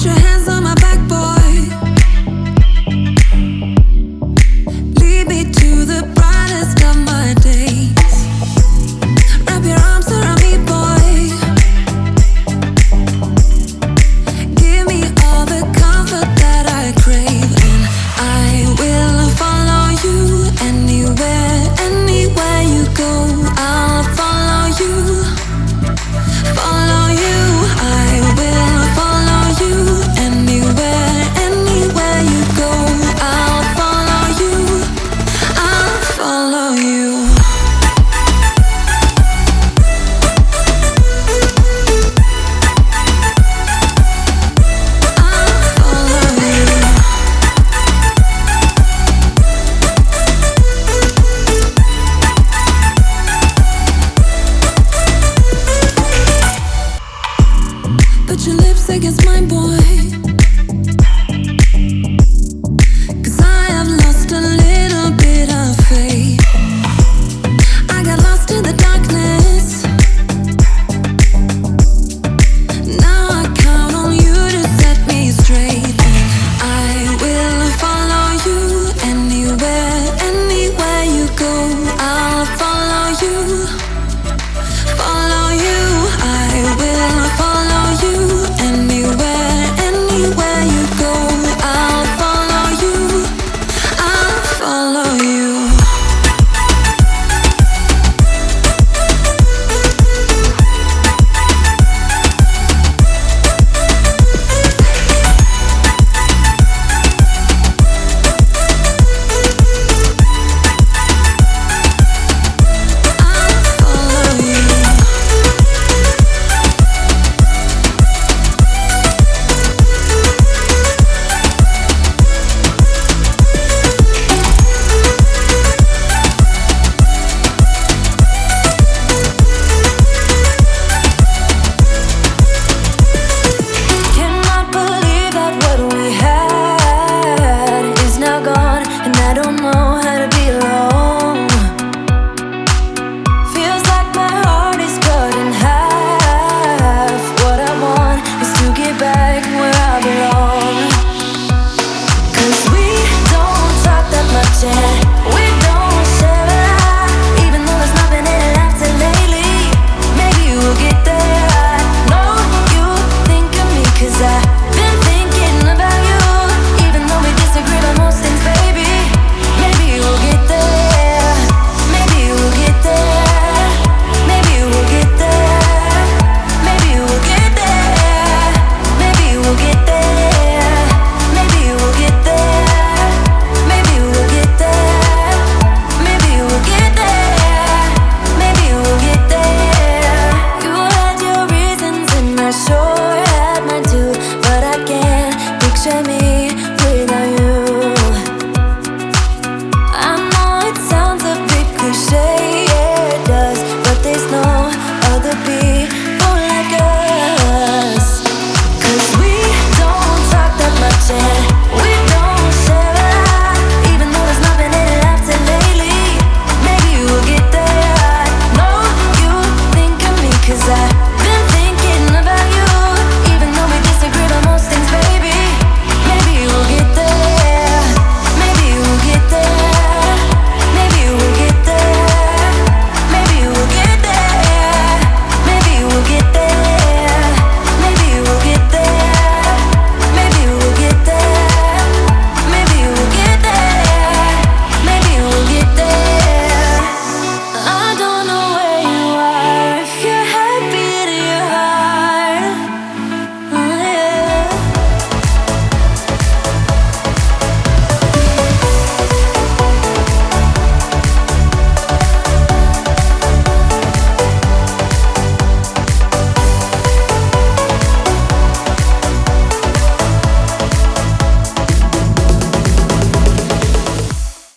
Put your hands on my back, boy. Lead me to the brightest of my days. Wrap your arms around me, boy. Give me all the comfort that I crave, and I will follow you anywhere, anywhere you go. I'll follow you, follow you. I will follow you anywhere, anywhere you go. I'll follow you, I'll follow you. Put your lips against mine, boy.